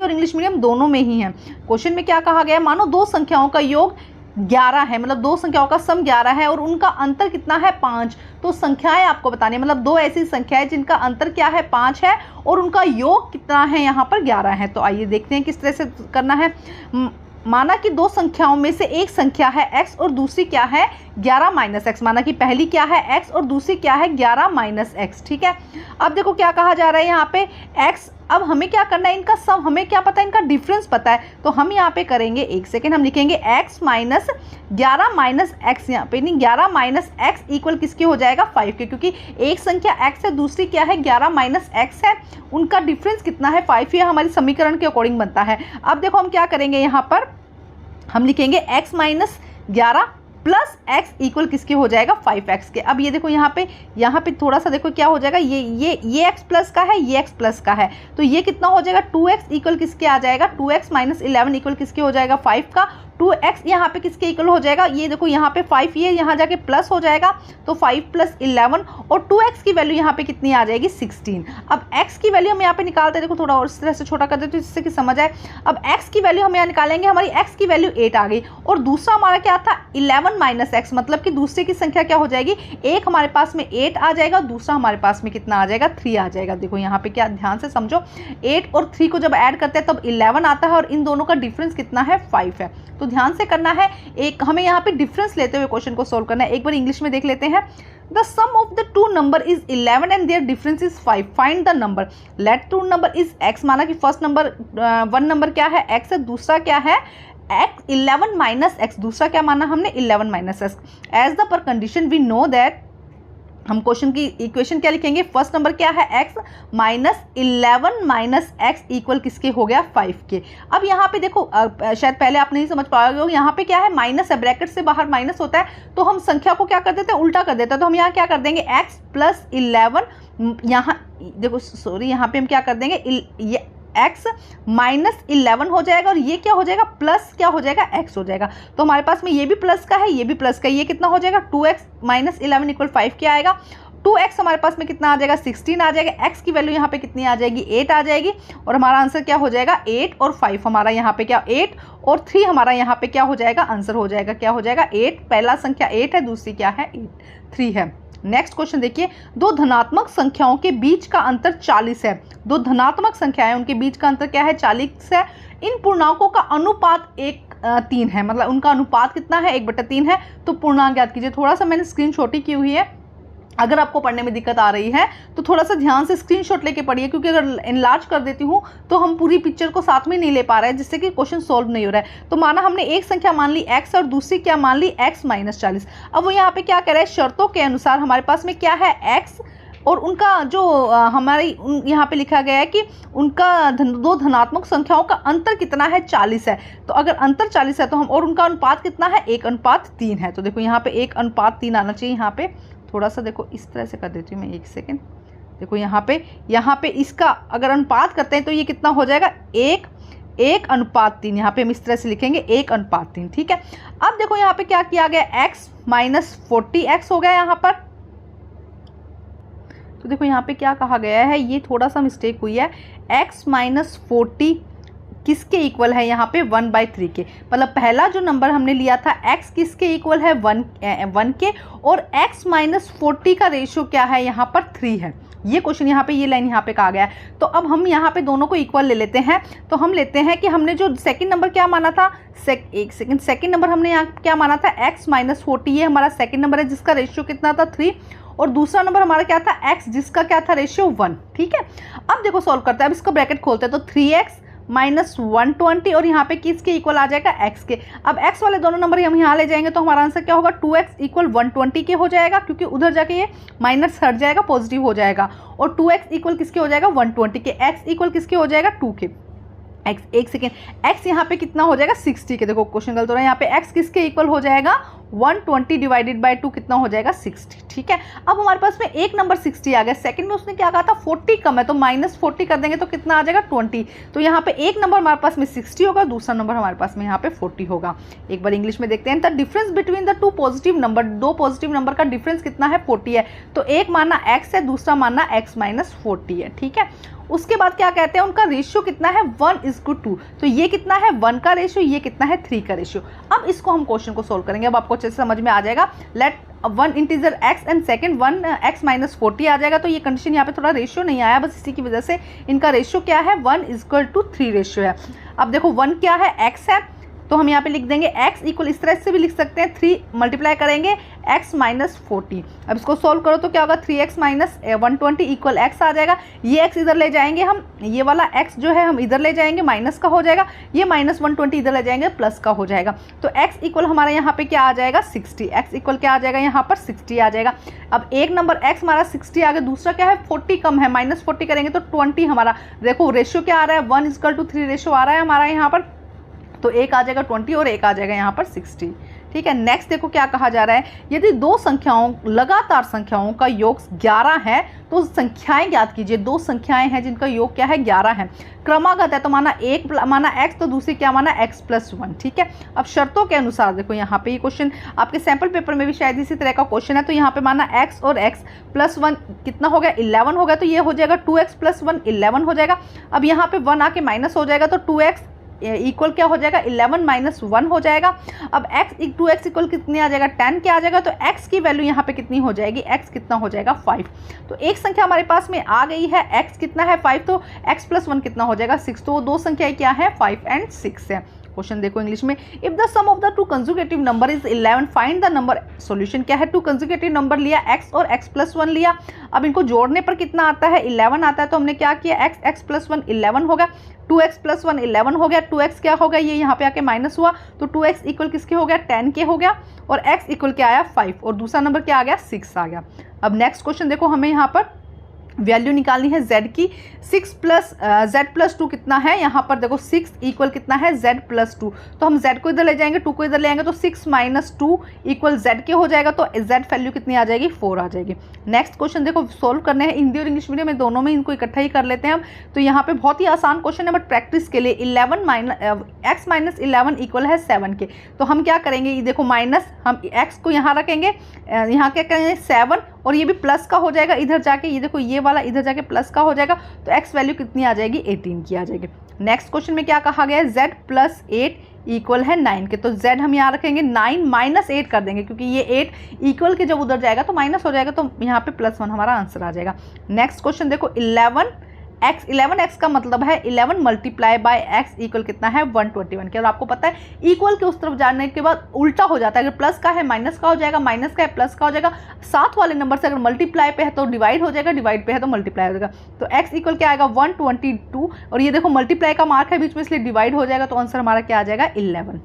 और English medium दोनों में ही है। क्वेश्चन में क्या कहा गया है, मानो दो संख्याओं का योग 11 है, मतलब दो संख्याओं का सम 11 है और उनका अंतर कितना है 5। तो संख्याएं आपको बतानी है, मतलब दो ऐसी संख्याएं जिनका अंतर क्या है 5 है और उनका योग कितना है यहाँ पर 11 है। तो आइए देखते हैं किस तरह से करना है। माना कि दो संख्याओं में से एक संख्या है x और दूसरी क्या है 11 माइनस एक्स। माना कि पहली क्या है x और दूसरी क्या है 11 माइनस एक्स। ठीक है, अब देखो क्या कहा जा रहा है यहाँ पे x। अब हमें क्या करना है, इनका सम हमें क्या पता है, इनका डिफरेंस पता है। तो हम यहाँ पे करेंगे, एक सेकेंड, हम लिखेंगे x माइनस 11 माइनस एक्स, यहाँ पे नहीं 11 माइनस एक्स इक्वल किसके हो जाएगा 5 के, क्योंकि एक संख्या x है दूसरी क्या है 11 माइनस एक्स है, उनका डिफरेंस कितना है 5। ये हमारी समीकरण के अकॉर्डिंग बनता है। अब देखो हम क्या करेंगे, यहाँ पर हम लिखेंगे x minus 11 plus x equal किसके हो जाएगा 5x के। अब ये देखो यहाँ पे थोड़ा सा देखो क्या हो जाएगा, ये x प्लस का है, ये x प्लस का है, तो ये कितना हो जाएगा 2x इक्वल किसके आ जाएगा 2x माइनस 11 इक्वल किसके हो जाएगा 5 का। 2x यहाँ पे किसके इक्वल हो जाएगा, ये देखो यहाँ पे 5, ये यहाँ जाके प्लस हो जाएगा, तो 5 प्लस 11 और 2x की वैल्यू यहाँ पे कितनी आ जाएगी 16। अब x की वैल्यू हम यहाँ पे निकालते हैं, देखो थोड़ा और इस तरह से छोटा कर देते हैं जिससे कि समझ आए। अब x की वैल्यू हम यहाँ निकालेंगे, हमारी x की वैल्यू 8 आ गई और दूसरा हमारा क्या था 11 माइनस एक्स, मतलब कि दूसरे की संख्या क्या हो जाएगी, एक हमारे पास में 8 आ जाएगा, दूसरा हमारे पास में कितना आ जाएगा 3 आ जाएगा। देखो यहाँ पे क्या, ध्यान से समझो, 8 और 3 को जब ऐड करते हैं तब 11 आता है और इन दोनों का डिफरेंस कितना है 5 है। तो ध्यान से करना है, एक हमें यहाँ पे डिफरेंस लेते हुए क्वेश्चन को सोल्व करना है। एक बार इंग्लिश में देख लेते हैं। The sum of the two number is 11 and their difference is 5, find the number. Let two number is x, माना कि फर्स्ट नंबर वन नंबर क्या है x है, दूसरा क्या है x 11 माइनस एक्स, दूसरा क्या माना हमने 11 minus x. As the per condition we know that, हम क्वेश्चन की इक्वेशन क्या लिखेंगे, फर्स्ट नंबर क्या है x minus 11 minus x equal किसके हो गया 5 के। अब यहाँ पे देखो शायद पहले आप नहीं समझ पाओगे, यहाँ पे क्या है माइनस है, ब्रैकेट से बाहर माइनस होता है तो हम संख्या को क्या कर देते हैं उल्टा कर देते हैं। तो हम यहाँ क्या कर देंगे x प्लस 11, यहाँ देखो सॉरी यहाँ पे हम क्या कर देंगे, ये x माइनस 11 हो जाएगा और ये क्या हो जाएगा प्लस क्या हो जाएगा x हो जाएगा। तो हमारे पास में ये भी प्लस का है, ये भी प्लस का है, ये कितना हो जाएगा 2x माइनस 11 इक्वल 5 क्या आएगा, 2x हमारे पास में कितना आ जाएगा 16 आ जाएगा, x की वैल्यू यहाँ पे कितनी आ जाएगी 8 आ जाएगी और हमारा आंसर क्या हो जाएगा 8 और 5 हमारा यहाँ पे क्या 8 और 3 हमारा यहाँ पे क्या हो जाएगा आंसर हो जाएगा, क्या हो जाएगा 8। पहला संख्या 8 है, दूसरी क्या है 3 है। नेक्स्ट क्वेश्चन देखिए, दो धनात्मक संख्याओं के बीच का अंतर 40 है। दो धनात्मक संख्याएं उनके बीच का अंतर क्या है 40 है। इन पूर्णांकों का अनुपात 1:3 है, मतलब उनका अनुपात कितना है 1/3 है। तो पूर्णांक याद कीजिए, थोड़ा सा मैंने स्क्रीन छोटी की हुई है, अगर आपको पढ़ने में दिक्कत आ रही है तो थोड़ा सा ध्यान से स्क्रीनशॉट लेके पढ़िए, क्योंकि अगर इनलार्ज कर देती हूँ तो हम पूरी पिक्चर को साथ में नहीं ले पा रहे हैं, जिससे कि क्वेश्चन सॉल्व नहीं हो रहा है। तो माना हमने एक संख्या मान ली x और दूसरी क्या मान ली x माइनस 40। अब वो यहाँ पे क्या कह रहा है, शर्तों के अनुसार हमारे पास में क्या है x और उनका जो हमारी यहाँ पे लिखा गया है कि उनका दो धनात्मक संख्याओं का अंतर कितना है 40 है। तो अगर अंतर 40 है तो हम, और उनका अनुपात कितना है 1:3 है। तो देखो यहाँ पे 1:3 आना चाहिए। यहाँ पे थोड़ा सा देखो इस तरह से कर देती हूँ मैं, एक सेकेंड। देखो यहाँ पे इसका अगर अनुपात करते हैं तो ये कितना हो जाएगा 1:3। यहाँ पे हम इस तरह से लिखेंगे 1:3। ठीक है, अब देखो यहाँ पे क्या किया गया, x माइनस 40x हो गया यहाँ पर। तो देखो यहाँ पे क्या कहा गया है, ये थोड़ा सा मिस्टेक हुई है, x माइनस 40 किसके इक्वल है यहाँ पे 1/3 के। मतलब पहला जो नंबर हमने लिया था x किसके इक्वल है 1 के, और x माइनस 40 का रेशियो क्या है यहाँ पर 3 है। ये क्वेश्चन यहाँ पे, ये लाइन यहाँ पे कहा गया है। तो अब हम यहाँ पे दोनों को इक्वल ले लेते हैं। तो हम लेते हैं कि हमने जो सेकंड नंबर क्या माना था, एक सेकंड, सेकंड नंबर हमने यहाँ क्या माना था x माइनस 40, ये हमारा सेकंड नंबर है जिसका रेशियो कितना था 3, और दूसरा नंबर हमारा क्या था x जिसका क्या था रेशियो 1। ठीक है, अब देखो सॉल्व करते हैं। अब इसका ब्रैकेट खोलते हैं, तो 3x माइनस 120 और यहाँ पे किसके इक्वल आ जाएगा x के। अब x वाले दोनों नंबर हम यहाँ ले जाएंगे तो हमारा आंसर क्या होगा 2x इक्वल 120 के हो जाएगा, क्योंकि उधर जाके ये माइनस हट जाएगा, पॉजिटिव हो जाएगा। और 2x इक्वल किसके हो जाएगा 120 के, x इक्वल किसके हो जाएगा 2 के। x, एक सेकेंड, x यहाँ पे कितना हो जाएगा 60 के। देखो क्वेश्चन गलत हो रहा है, यहाँ पे x किसके इक्वल हो जाएगा 120 डिवाइडेड बाय 2 कितना हो जाएगा 60। ठीक है, अब हमारे पास में एक नंबर 60 आ गया, सेकंड में उसने क्या कहा था 40 कम है, तो माइनस 40 कर देंगे तो कितना आ जाएगा 20। तो यहाँ पे एक नंबर हमारे पास में 60 होगा, दूसरा नंबर हमारे पास में यहाँ पे 40 होगा। एक बार इंग्लिश में देखते हैं, the difference between the two positive number, दो पॉजिटिव नंबर का डिफरेंस कितना है 40 है। तो एक मानना x है, दूसरा मानना x माइनस 40 है। ठीक है, उसके बाद क्या कहते हैं, उनका रेशियो कितना है 1:2। तो ये कितना है 1 का रेशियो, ये कितना है 3 का रेशियो। अब इसको हम क्वेश्चन को सोल्व करेंगे, अब आपको अच्छे से समझ में आ जाएगा। Let one integer x and second 1x-40 आ जाएगा। तो ये कंडीशन यहाँ पे थोड़ा रेशियो नहीं आया, बस इसी की वजह से इनका रेशियो क्या है 1:3 रेशियो है। अब देखो 1 क्या है, x है, तो हम यहाँ पे लिख देंगे x इक्वल, इस तरह से भी लिख सकते हैं 3 मल्टीप्लाई करेंगे x-40। अब इसको सोल्व करो तो क्या होगा 3x-120 इक्वल x आ जाएगा। ये x इधर ले जाएंगे हम, ये वाला x जो है हम इधर ले जाएंगे, माइनस का हो जाएगा, ये -120 इधर ले जाएंगे, प्लस का हो जाएगा। तो x इक्वल हमारा यहाँ पे क्या आ जाएगा 60। x इक्वल क्या आ जाएगा यहाँ पर 60 आ जाएगा। अब एक नंबर x हमारा 60 आ गया, दूसरा क्या है 40 कम है, -40 करेंगे तो 20 हमारा, देखो रेशियो क्या आ रहा है 1:3 रेशियो आ रहा है हमारा यहाँ पर। तो एक आ जाएगा 20 और एक आ जाएगा यहाँ पर 60। ठीक है, नेक्स्ट देखो क्या कहा जा रहा है, यदि दो संख्याओं, लगातार संख्याओं का योग 11 है तो संख्याएं ज्ञात कीजिए। दो संख्याएं हैं जिनका योग क्या है 11 है, क्रमागत है, तो माना एक माना x, तो दूसरी क्या माना x+1। ठीक है, अब शर्तों के अनुसार देखो यहाँ पे ये क्वेश्चन आपके सैंपल पेपर में भी शायद इसी तरह का क्वेश्चन है। तो यहाँ पे माना x और x+1 कितना हो गया 11 हो गया, तो ये हो जाएगा 2x+1 11 हो जाएगा। अब यहाँ पे 1 आके माइनस हो जाएगा, तो 2x इक्वल क्या हो जाएगा 11 - 1 हो जाएगा। अब x इक्वल कितनी आ जाएगा 10 क्या आ जाएगा, तो x की वैल्यू यहाँ पे कितनी हो जाएगी, x कितना हो जाएगा 5। तो एक संख्या हमारे पास में आ गई है, x कितना है 5, तो x+1 कितना हो जाएगा 6। तो वो दो संख्याएं क्या है 5 और 6 है। क्वेश्चन देखो इंग्लिश में, if the sum of the two consecutive number is 11 find the number. Solution क्या है, टू कंसेक्यूटिव नंबर लिया x और x+1 लिया। अब इनको जोड़ने पर कितना आता है 11 आता है, तो हमने क्या किया x+1 11 होगा, 2x+1 11 हो गया, 2x क्या हो गया ये यहाँ पे आके माइनस हुआ, तो 2x इक्वल किसके हो गया 10 के हो गया, और x इक्वल क्या आया 5, और दूसरा नंबर क्या आ गया 6 आ गया। अब नेक्स्ट क्वेश्चन देखो, हमें यहाँ पर वैल्यू निकालनी है z की। 6 + z+2 कितना है, यहाँ पर देखो 6 इक्वल कितना है z+2, तो हम z को इधर ले जाएंगे, 2 को इधर ले आएंगे, तो 6 - 2 इक्वल z के हो जाएगा, तो z वैल्यू कितनी आ जाएगी 4 आ जाएगी। नेक्स्ट क्वेश्चन देखो सोल्व करने हैं, हिंदी और इंग्लिश मीडियम में दोनों में, इनको इकट्ठा ही कर लेते हैं हम। तो यहाँ पे बहुत ही आसान क्वेश्चन है, बट प्रैक्टिस के लिए x - 11 इक्वल है 7 के। तो हम क्या करेंगे, ये देखो माइनस, हम x को यहाँ रखेंगे, यहाँ क्या करेंगे 7, और ये भी प्लस का हो जाएगा इधर जाके, ये देखो ये वाला इधर जाके प्लस का हो जाएगा, तो x वैल्यू कितनी आ जाएगी 18 की आ जाएगी। नेक्स्ट क्वेश्चन में क्या कहा गया है, z+8 इक्वल है 9 के, तो z हम यहाँ रखेंगे 9 - 8 कर देंगे, क्योंकि ये 8 इक्वल के जब उधर जाएगा तो माइनस हो जाएगा, तो यहाँ पे +1 हमारा आंसर आ जाएगा। नेक्स्ट क्वेश्चन देखो 11x का मतलब है 11 × x इक्वल कितना है 121 के। और आपको पता है इक्वल के उस तरफ जाने के बाद उल्टा हो जाता है, अगर प्लस का है माइनस का हो जाएगा, माइनस का है प्लस का हो जाएगा, साथ वाले नंबर से अगर मल्टीप्लाई पे है तो डिवाइड हो जाएगा, डिवाइड पे है तो मल्टीप्लाई हो जाएगा। तो x इक्वल क्या आएगा 122, और ये देखो मल्टीप्लाई का मार्क है बीच में, इसलिए डिवाइड हो जाएगा, तो आंसर हमारा क्या आ जाएगा 11।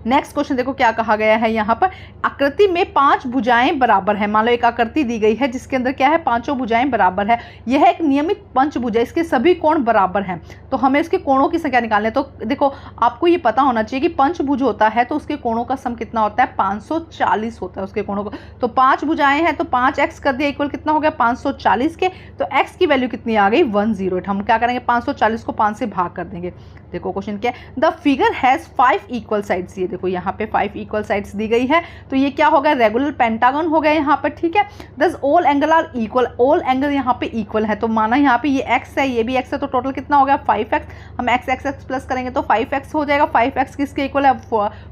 नेक्स्ट क्वेश्चन देखो क्या कहा गया है यहाँ पर, आकृति में 5 भुजाएं बराबर है। मान लो एक आकृति दी गई है जिसके अंदर क्या है 5 भुजाएं बराबर है, यह एक नियमित पंचभुज है, इसके सभी कोण बराबर हैं, तो हमें इसके कोणों की संख्या निकालनी है। तो देखो आपको ये पता होना चाहिए कि पंचभुज होता है तो उसके कोणों का सम कितना होता है 540 होता है उसके कोणों को। तो 5 भुजाएं हैं तो 5x कर दिया इक्वल कितना हो गया 540 के, तो x की वैल्यू कितनी आ गई 108। हम क्या करेंगे 540 को 5 से भाग कर देंगे। देखो क्वेश्चन क्या है, the figure has 5 equal sides. ये देखो यहाँ पे 5 इक्वल साइड्स दी गई है, तो ये क्या होगा रेगुलर पेंटागन हो गया यहाँ पर। ठीक है, thus all angle are equal, all angle यहाँ पे इक्वल है, तो माना यहाँ पे ये x है ये भी x है, तो टोटल कितना हो गया 5x। हम x प्लस करेंगे तो 5x हो जाएगा। 5x किसके इक्वल है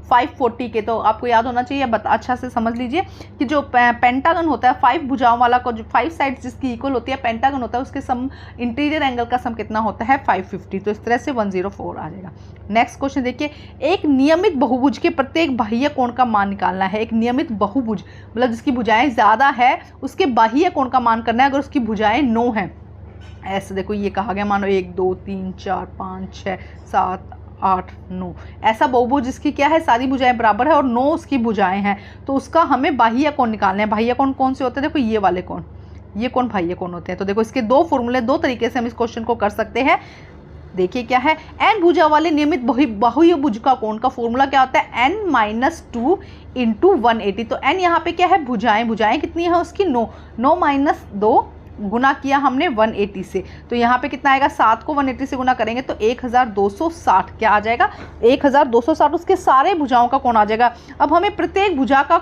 540 के। तो आपको याद होना चाहिए, अच्छा से समझ लीजिए कि जो पेंटागन होता है 5 भुजाओं वाला को, जो 5 साइड्स जिसकी इक्वल होती है पेंटागन होता है, उसके सम इंटीरियर एंगल का सम कितना होता है 550। तो इस तरह से 104 आ जाएगा। नेक्स्ट क्वेश्चन देखिए, एक नियमित बहुभुज के प्रत्येक बाह्य कोण का मान निकालना है। एक नियमित बहुभुज मतलब जिसकी भुजाएं ज्यादा है उसके बाह्य कोण का मान करना है, अगर उसकी भुजाएं 9 हैं। ऐसे देखो ये कहा गया, मानो 1 2 3 4 5 6 7 8 9, ऐसा बहुभुज जिसकी क्या है सारी भुजाएं बराबर है और 9 उसकी भुजाएं हैं, तो उसका हमें बाह्य कोण निकालना है। बाह्य कोण कौन से होते हैं, देखो ये वाले कोण, ये कोण बाह्य कोण होते हैं। तो देखो इसके दो फॉर्मूले, दो तरीके से हम इस क्वेश्चन को कर सकते हैं। देखिए क्या है, n भुजा वाले नियमित बहुभुज का कोण का फॉर्मूला क्या होता है n-2 × 180। तो n यहाँ पे क्या है भुजाएं, भुजाएं कितनी है उसकी 9, 9 - 2 गुना किया हमने 180 से, तो यहाँ पे कितना आएगा, 7 को 180 से गुना करेंगे तो 1260 क्या आ जाएगा, 1260 उसके सारे भुजाओं का कोण आ जाएगा। अब हमें प्रत्येक भुजा का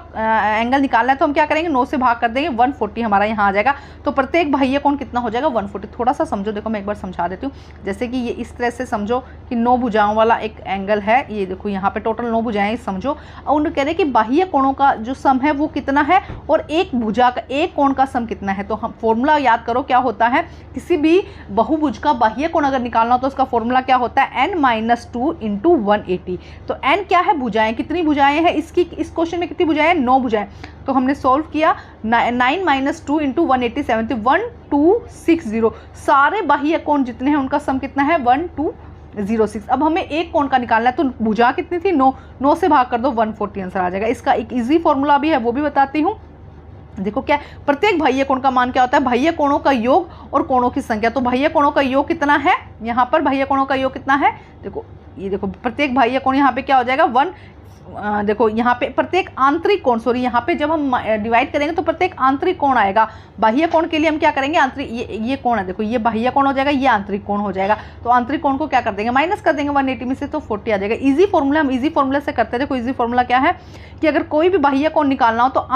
एंगल निकालना है, तो हम क्या करेंगे, 9 से भाग कर देंगे, 140 हमारा यहाँ आ जाएगा। तो प्रत्येक बाह्य कोण कितना हो जाएगा, 140। थोड़ा सा समझो, देखो मैं एक बार समझा देती हूँ। जैसे कि ये इस तरह से समझो कि 9 भुजाओं वाला एक एंगल है, ये देखो यहाँ पे टोटल 9 भुजाएं समझो, और उन्होंने कह रहे हैं कि बाह्य कोणों का जो सम है वो कितना है और एक भुजा का एक कोण का सम कितना है। तो हम फॉर्मूला याद करो क्या होता है, किसी भी बहुभुज का बाह्य कोण अगर निकालना हो तो उसका फॉर्मूला क्या होता है, n-2 × 180। तो n क्या है, भुजाएं, कितनी भुजाएं हैं इसकी, इस क्वेश्चन में कितनी भुजाएं हैं, 9 भुजाएं। तो हमने सॉल्व किया, 9 - 2 × 180 70 1260। सारे बाह्य कोण जितने हैं उनका सम कितना है, 1206। अब हमें एक कोण का निकालना है, तो भुजा कितनी थी, 9 से भाग कर दो, 140 आंसर आ जाएगा। इसका एक इजी फॉर्मूला भी है, वो भी बताती हूँ। देखो क्या, प्रत्येक बाह्य कोण का मान क्या होता है, बाह्य कोणों का योग और कोणों की संख्या। तो बाह्य कोणों का योग कितना है, यहाँ पर बाह्य कोणों का योग कितना है, देखो ये देखो प्रत्येक बाह्य कोण यहाँ पे क्या हो जाएगा, देखो यहाँ पे प्रत्येक आंतरिक कोण, सॉरी यहाँ पे जब हम डिवाइड करेंगे तो प्रत्येक आंतरिक कोण आएगा। बाह्य कोण के लिए हम क्या करेंगे, आंतरिक, ये कोण है, देखो ये बाह्य कोण हो जाएगा, ये आंतरिक कोण हो जाएगा। तो आंतरिक कोण को क्या कर देंगे, माइनस कर देंगे 180 में से, तो 40 आ जाएगा। इजी फॉर्मूला, हम इजी फॉर्मूला से करते हैं। देखो इजी फॉर्मूला क्या है कि अगर कोई भी बाह्य कोण निकालना हो तो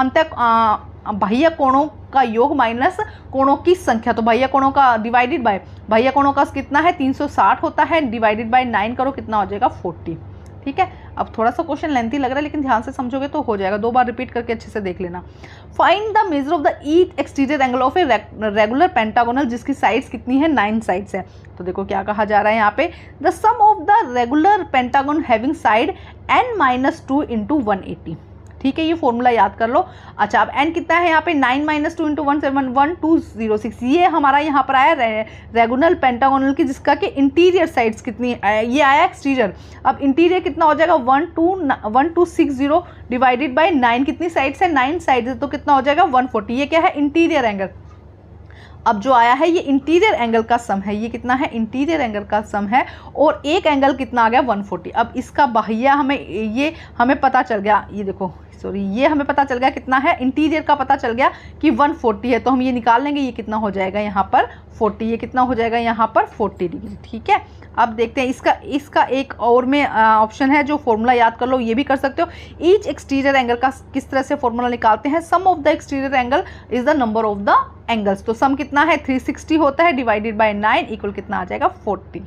बाह्य कोणों का योग माइनस कोणों की संख्या। तो बाह्य कोणों का डिवाइडेड बाय बाह्य कोणों का कितना है, 360 होता है, डिवाइडेड बाय 9 करो, कितना हो जाएगा, 40। ठीक है। अब थोड़ा सा क्वेश्चन लेंथी लग रहा है, लेकिन ध्यान से समझोगे तो हो जाएगा। 2 बार रिपीट करके अच्छे से देख लेना। Find the measure of the each exterior angle of a regular pentagonal, जिसकी साइड्स कितनी है, 9 साइड्स है। तो देखो क्या कहा जा रहा है यहाँ पे, the sum of the regular pentagon having side n-2 × 180। ठीक है, ये फॉर्मूला याद कर लो। अच्छा, अब n कितना है यहाँ पे, 9 - 2 × 1 1206। ये हमारा यहाँ पर आया रेगुलर पेंटागोनल की, जिसका कि इंटीरियर साइड्स कितनी है, ये आया एक्सटीरियर। अब इंटीरियर कितना हो जाएगा, 1260 डिवाइडेड बाय 9, कितनी साइड्स है, 9 साइड्स है, तो कितना हो जाएगा, 140। ये क्या है, इंटीरियर एंगल। अब जो आया है ये इंटीरियर एंगल का सम है, ये कितना है, इंटीरियर एंगल का सम है, और एक एंगल कितना आ गया, 140। अब इसका बाह्य हमें पता चल गया, ये देखो सॉरी, ये हमें पता चल गया कितना है, इंटीरियर का पता चल गया कि 140 है। तो हम ये निकाल लेंगे, ये कितना हो जाएगा यहाँ पर 40, ये कितना हो जाएगा यहाँ पर 40 डिग्री। ठीक है, अब देखते हैं इसका एक और में ऑप्शन है, जो फॉर्मूला याद कर लो, ये भी कर सकते हो। ईच एक्सटीरियर एंगल का किस तरह से फॉर्मूला निकालते हैं, sum of the exterior angle is the number of the angles. तो सम कितना है, 360 होता है, डिवाइडेड बाय 9 इक्वल कितना आ जाएगा, 40।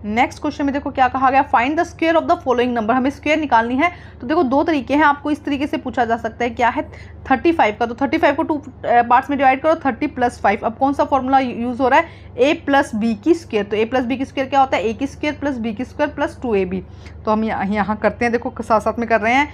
नेक्स्ट क्वेश्चन में देखो क्या कहा गया, find the square of the following number. हमें स्क्वायर निकालनी है। तो देखो 2 तरीके हैं, आपको इस तरीके से पूछा जा सकता है, क्या है 35 का। तो 35 को 2 पार्ट्स में डिवाइड करो, 30 + 5। अब कौन सा फॉर्मूला यूज हो रहा है, a + b की स्क्वायर। तो a + b की स्क्वायर क्या होता है, a की स्क्वायर + b की स्क्वायर + 2ab। तो हम यहाँ करते हैं, देखो साथ साथ में कर रहे हैं।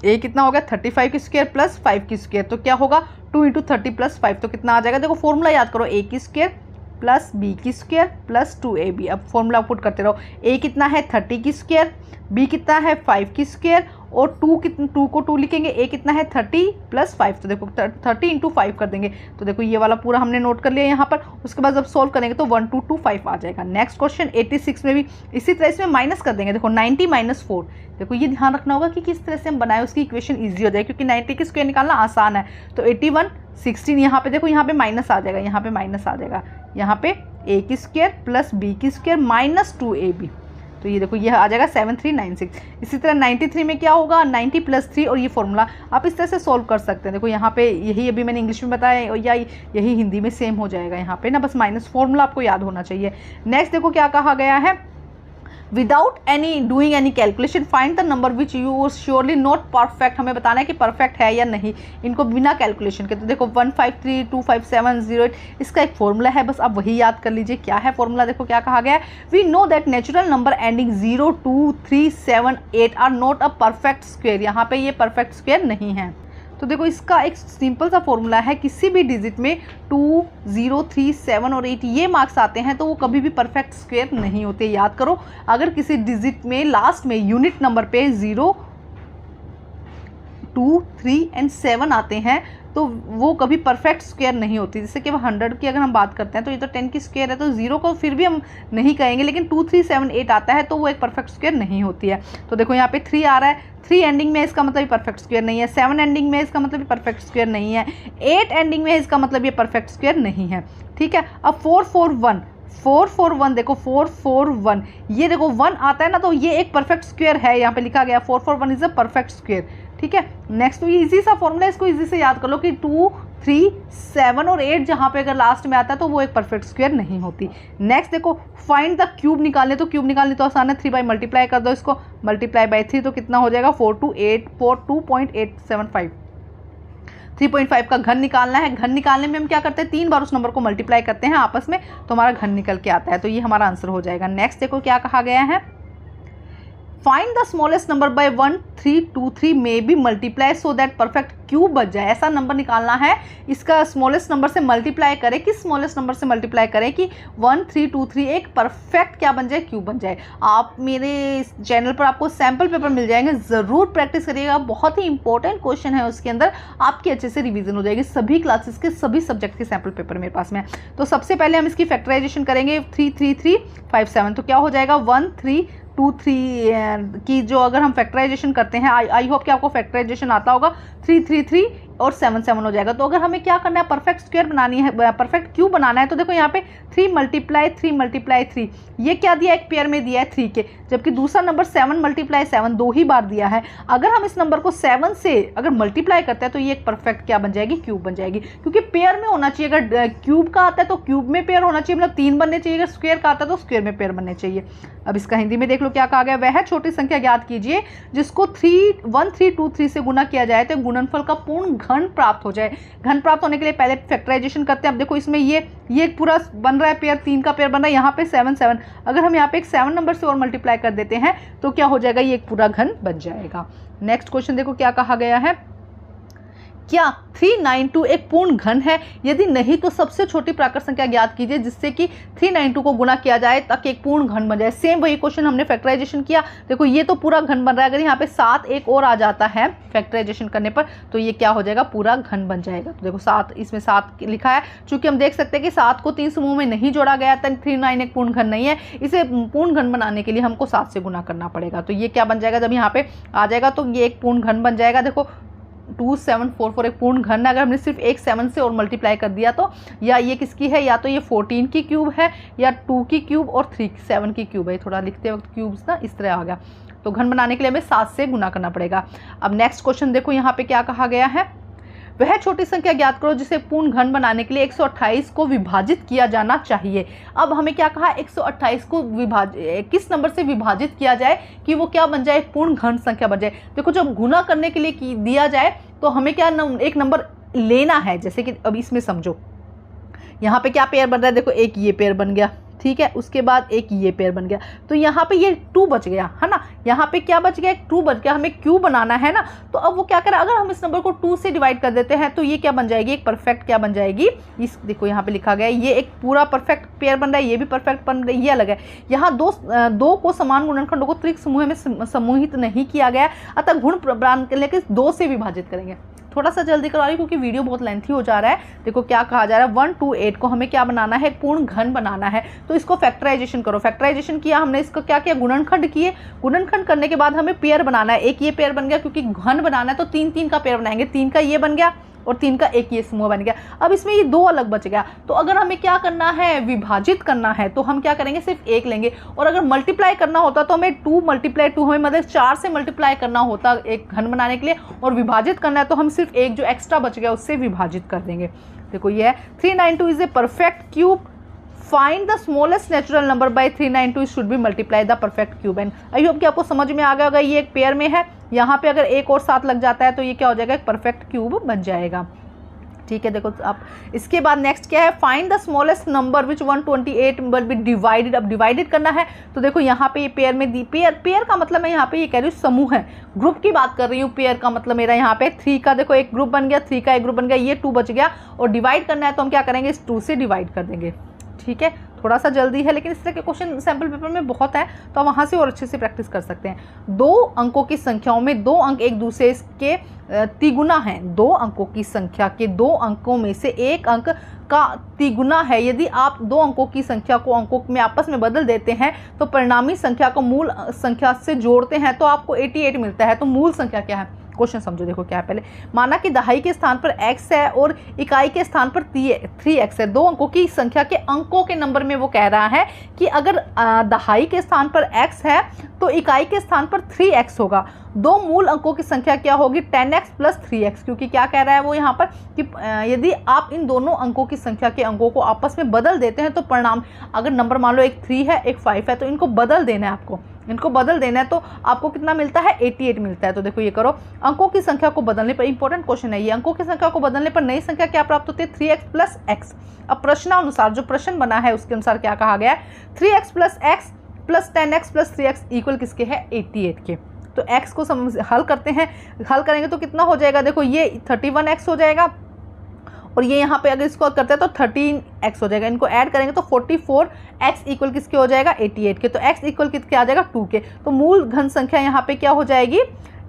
a कितना हो गया, 35 की स्क्वायर + 5 की स्क्वायर, तो क्या होगा, 2 × 30 + 5, तो कितना आ जाएगा। देखो फॉर्मूला याद करो, a की स्क्वायर + b की स्क्वायर + 2ab। अब फॉर्मूला पुट करते रहो, a कितना है, 30 की स्क्वायर, b कितना है, 5 की स्क्वायर, और 2 को 2 लिखेंगे, a कितना है, 30 + 5। तो देखो 30 × 5 कर देंगे। तो देखो ये वाला पूरा हमने नोट कर लिया यहाँ पर। उसके बाद जब सॉल्व करेंगे तो 1225 आ जाएगा। नेक्स्ट क्वेश्चन 86 में भी इसी तरह इसमें माइनस कर देंगे। देखो 90 - 4। देखो ये ध्यान रखना होगा कि किस तरह से हम बनाए, उसकी इक्वेशन ईजी हो जाए, क्योंकि 90 की स्क्वायर निकालना आसान है। तो 81 16, यहाँ पे देखो, यहाँ पे माइनस आ जाएगा, यहाँ पे माइनस आ जाएगा, यहाँ पे a की स्क्वायर + b की स्क्वायर - 2ab। तो ये देखो ये आ जाएगा 7396। इसी तरह 93 में क्या होगा, 90 + 3, और ये फॉर्मूला आप इस तरह से सॉल्व कर सकते हैं। देखो यहाँ पे यही अभी मैंने इंग्लिश में बताया, या यही हिंदी में सेम हो जाएगा यहाँ पे ना, बस माइनस फॉर्मूला आपको याद होना चाहिए। नेक्स्ट देखो क्या कहा गया है, without doing any calculation find the number which you surely not perfect. हमें बताना है कि परफेक्ट है या नहीं, इनको बिना कैलकुलेशन के। तो देखो 153257808, इसका एक फॉर्मूला है, बस आप वही याद कर लीजिए। क्या है फॉर्मूला, देखो क्या कहा गया है, we know that natural number ending 0 2 3 7 8 are not a perfect square. यहाँ पे ये परफेक्ट स्क्वायर नहीं है। तो देखो इसका एक सिंपल सा फॉर्मूला है, किसी भी डिजिट में 2 0 3 7 और 8 ये मार्क्स आते हैं तो वो कभी भी परफेक्ट स्क्वायर नहीं होते। याद करो, अगर किसी डिजिट में लास्ट में यूनिट नंबर पे 0 2, 3 एंड 7 आते हैं तो वो कभी परफेक्ट स्क्वायर नहीं होती। जैसे कि 100 की अगर हम बात करते हैं तो ये तो 10 की स्क्वायर है, तो 0 को फिर भी हम नहीं कहेंगे, लेकिन 2, 3, 7, 8 आता है तो वो एक परफेक्ट स्क्वायर नहीं होती है। तो देखो यहाँ पे 3 आ रहा है, 3 एंडिंग में इसका मतलब ये परफेक्ट स्क्वायर नहीं है, 7 एंडिंग में इसका मतलब ये परफेक्ट स्क्वायर नहीं है, 8 एंडिंग में इसका मतलब ये परफेक्ट स्क्वायर नहीं है। ठीक है, अब 4, 4, 1, 4, 4, 1, देखो 4, 4, 1, ये देखो 1 आता है ना, तो ये एक परफेक्ट स्क्वायर है, यहाँ पे लिखा गया 4, 4, 1 इज अ परफेक्ट स्क्वायर। ठीक है, नेक्स्ट तो ये इजी सा फॉर्मूला है, इसको इजी से याद कर लो कि 2, 3, 7 और 8 जहाँ पे अगर लास्ट में आता है तो वो एक परफेक्ट स्क्वायर नहीं होती। नेक्स्ट देखो फाइंड द क्यूब निकालने, तो क्यूब निकालने तो आसान है, 3 बाई मल्टीप्लाई कर दो इसको, मल्टीप्लाई बाई 3 तो कितना हो जाएगा 42.875। 3.5 का घन निकालना है, घन निकालने में हम क्या करते हैं 3 बार उस नंबर को मल्टीप्लाई करते हैं आपस में, तो हमारा घन निकल के आता है, तो ये हमारा आंसर हो जाएगा। नेक्स्ट देखो क्या कहा गया है, find the smallest number by 1, 3, 2, 3 may be multiply so that perfect cube बच जाए। ऐसा नंबर निकालना है, इसका स्मॉलेस्ट नंबर से मल्टीप्लाई करें, किस स्मॉलेस्ट नंबर से मल्टीप्लाई करें कि 1, 3, 2, 3 एक परफेक्ट क्या बन जाए, क्यूब बन जाए। आप मेरे चैनल पर आपको सैम्पल पेपर मिल जाएंगे, ज़रूर प्रैक्टिस करिएगा, बहुत ही इंपॉर्टेंट क्वेश्चन है उसके अंदर, आपकी अच्छे से रिवीजन हो जाएगी। सभी क्लासेस के सभी सब्जेक्ट के सैम्पल पेपर मेरे पास में है। तो सबसे पहले हम इसकी फैक्टराइजेशन करेंगे, 3, 3, 3, 5, 7, तो क्या हो जाएगा 1, 3, 2, 3 की जो अगर हम फैक्टराइजेशन करते हैं, आई होप कि आपको फैक्टराइजेशन आता होगा, 3, 3, 3 और 7, 7 हो जाएगा। तो अगर हमें क्या करना है, परफेक्ट स्क्वायर बनानी है, परफेक्ट क्यूब बनाना है, तो देखो यहाँ पे 3 मल्टीप्लाई 3 मल्टीप्लाई 3, ये क्या दिया, एक पेयर में दिया है 3 के, जबकि दूसरा नंबर 7 मल्टीप्लाई 7 2 ही बार दिया है। अगर हम इस नंबर को 7 से अगर मल्टीप्लाई करते हैं तो ये एक परफेक्ट क्या बन जाएगी, क्यूब बन जाएगी, क्योंकि पेयर में होना चाहिए। अगर क्यूब का आता है तो क्यूब में पेयर होना चाहिए, मतलब 3 बनने चाहिए, अगर स्क्वायर का आता है तो स्क्वायर में पेयर बनने चाहिए। अब इसका हिंदी में देख लो क्या कहा गया, वह छोटी संख्या ज्ञात कीजिए जिसको 1, 3, 2, 3 से गुना किया जाए तो गुणनफल का पूर्ण घन प्राप्त हो जाए। घन प्राप्त होने के लिए पहले फैक्टराइजेशन करते हैं। अब देखो इसमें ये पूरा बन रहा है पेयर, 3 का पेयर बन रहा है, यहाँ पे 7, 7, अगर हम यहाँ पे एक 7 नंबर से और मल्टीप्लाई कर देते हैं तो क्या हो जाएगा, ये एक पूरा घन बन जाएगा। नेक्स्ट क्वेश्चन देखो क्या कहा गया है, क्या 392 एक पूर्ण घन है, यदि नहीं तो सबसे छोटी प्राकृत संख्या ज्ञात कीजिए जिससे कि 392 को गुना किया जाए ताकि एक पूर्ण घन बन जाए। सेम वही क्वेश्चन हमने फैक्टराइजेशन किया, देखो ये तो पूरा घन बन रहा है, अगर यहाँ पे 7 एक और आ जाता है फैक्टराइजेशन करने पर तो ये क्या हो जाएगा, पूरा घन बन जाएगा। तो देखो 7, इसमें 7 लिखा है, चूंकि हम देख सकते हैं कि 7 को 3 समूह में नहीं जोड़ा गया था, 39 एक पूर्ण घन नहीं है, इसे पूर्ण घन बनाने के लिए हमको 7 से गुना करना पड़ेगा। तो ये क्या बन जाएगा, जब यहाँ पे आ जाएगा तो ये एक पूर्ण घन बन जाएगा। देखो 2744 एक पूर्ण घन है, अगर हमने सिर्फ एक 7 से और मल्टीप्लाई कर दिया तो या ये किसकी है, या तो ये 14 की क्यूब है या 2 की क्यूब और 7 की क्यूब है। थोड़ा लिखते वक्त क्यूब्स ना इस तरह आ गया, तो घन बनाने के लिए हमें 7 से गुना करना पड़ेगा। अब नेक्स्ट क्वेश्चन देखो यहाँ पे क्या कहा गया है, वह छोटी संख्या ज्ञात करो जिसे पूर्ण घन बनाने के लिए 128 को विभाजित किया जाना चाहिए। अब हमें क्या कहा, 128 को किस नंबर से विभाजित किया जाए कि वो क्या बन जाए, पूर्ण घन संख्या बन जाए। देखो जब गुना करने के लिए दिया जाए तो हमें क्या एक नंबर लेना है, जैसे कि अब इसमें समझो यहाँ पे क्या पेयर बन रहा है, देखो एक ये पेयर बन गया, ठीक है, उसके बाद एक ये पेयर बन गया, तो यहाँ पे ये 2 बच गया है ना, यहाँ पे क्या बच गया, एक 2 बच गया, हमें क्यूब बनाना है ना। तो अब वो क्या करें, अगर हम इस नंबर को 2 से डिवाइड कर देते हैं तो ये क्या बन जाएगी, एक परफेक्ट क्या बन जाएगी, इस देखो यहाँ पे लिखा गया है, ये एक पूरा परफेक्ट पेयर बन रहा है, ये भी परफेक्ट बन रहा है, ये अलग है। यहाँ दो को समान गुणनखंडों को त्रिक समूह में समूहित नहीं किया गया, अतः गुण प्रदान के लिए 2 से विभाजित करेंगे। थोड़ा सा जल्दी करवा रही हूँ क्योंकि वीडियो बहुत लेंथी हो जा रहा है। देखो क्या कहा जा रहा है, 128 को हमें क्या बनाना है, पूर्ण घन बनाना है, तो इसको फैक्टराइजेशन करो। फैक्टराइजेशन किया हमने, इसको क्या किया, गुणनखंड किए, गुणनखंड करने के बाद हमें पेयर बनाना है, एक ये पेयर बन गया, क्योंकि घन बनाना है तो 3 का पेयर बनाएंगे, 3 का ये बन गया और 3 का एक ये समूह बन गया। अब इसमें ये 2 अलग बच गया, तो अगर हमें क्या करना है, विभाजित करना है, तो हम क्या करेंगे, सिर्फ 1 लेंगे, और अगर मल्टीप्लाई करना होता तो हमें 2 × 2 हमें मतलब 4 से मल्टीप्लाई करना होता एक घन बनाने के लिए, और विभाजित करना है तो हम सिर्फ एक जो एक्स्ट्रा बच गया उससे विभाजित कर देंगे। देखो ये है 392 is a perfect cube, find the smallest natural number by 392 should be multiply the perfect cube. And I hope कि आपको समझ में आ गया होगा, ये एक पेयर में है, यहाँ पे अगर एक और 7 लग जाता है तो ये क्या हो जाएगा, एक परफेक्ट क्यूब बन जाएगा। ठीक है, देखो आप इसके बाद नेक्स्ट क्या है, find the smallest number which 128 will be divided. अब डिवाइडेड करना है तो देखो यहाँ पे ये पेयर में दी, पेयर का मतलब मैं यहाँ पे ये कह रही हूँ समूह है, ग्रुप की बात कर रही हूँ। पेयर का मतलब मेरा यहाँ पे 3 का देखो एक ग्रुप बन गया, 3 का एक ग्रुप बन गया, ये 2 बच गया, और डिवाइड करना है तो हम क्या करेंगे, इस 2 से डिवाइड कर देंगे। ठीक है, थोड़ा सा जल्दी है, लेकिन इस तरह के क्वेश्चन सैम्पल पेपर में बहुत है, तो आप वहाँ से और अच्छे से प्रैक्टिस कर सकते हैं। 2 अंकों की संख्याओं में 2 अंक एक दूसरे के तिगुना हैं। 2 अंकों की संख्या के 2 अंकों में से एक अंक का तिगुना है। यदि आप 2 अंकों की संख्या को अंकों में आपस में बदल देते हैं तो परिणामी संख्या को मूल संख्या से जोड़ते हैं तो आपको 88 मिलता है। तो मूल संख्या क्या है, क्वेश्चन समझो। देखो क्या है, पहले माना कि दहाई के स्थान पर x है और इकाई के स्थान पर 3x है। 2 अंकों की संख्या के अंकों के नंबर में वो कह रहा है कि अगर दहाई के स्थान पर x है तो इकाई के स्थान पर 3x होगा। 2 मूल अंकों की संख्या क्या होगी, 10x प्लस 3x, क्योंकि क्या कह रहा है वो यहाँ पर कि यदि आप इन दोनों अंकों की संख्या के अंकों को आपस में बदल देते हैं तो परिणाम, अगर नंबर मान लो एक 3 है एक 5 है तो इनको बदल देना है, आपको इनको बदल देना है तो आपको कितना मिलता है, 88 मिलता है। तो देखो ये करो, अंकों की संख्या को बदलने पर, इंपॉर्टेंट क्वेश्चन है ये, अंकों की संख्या को बदलने पर नई संख्या क्या प्राप्त होती है, 3x प्लस x। अब प्रश्नानुसार जो प्रश्न बना है उसके अनुसार क्या कहा गया है, 3x plus x plus 10x plus 3x equal किसके है, 88 के। तो x को हल करते हैं, हल करेंगे तो कितना हो जाएगा, देखो ये 31x हो जाएगा और ये यहाँ पे अगर इसको करते हैं तो 13x हो जाएगा। इनको ऐड करेंगे तो 44x इक्वल किसके हो जाएगा, 88 के। तो x इक्वल किसके आ जाएगा, 2 के। तो मूल घन संख्या यहाँ पे क्या हो जाएगी,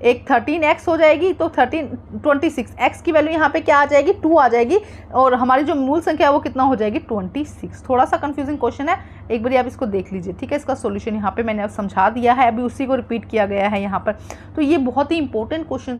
एक 13x हो जाएगी, तो 26 x की वैल्यू यहाँ पे क्या आ जाएगी, 2 आ जाएगी, और हमारी जो मूल संख्या है वो कितना हो जाएगी, 26। थोड़ा सा कंफ्यूजिंग क्वेश्चन है, एक बार आप इसको देख लीजिए, ठीक है। इसका सॉल्यूशन यहाँ पे मैंने अब समझा दिया है, अभी उसी को रिपीट किया गया है यहाँ पर। तो ये बहुत ही इंपॉर्टेंट क्वेश्चन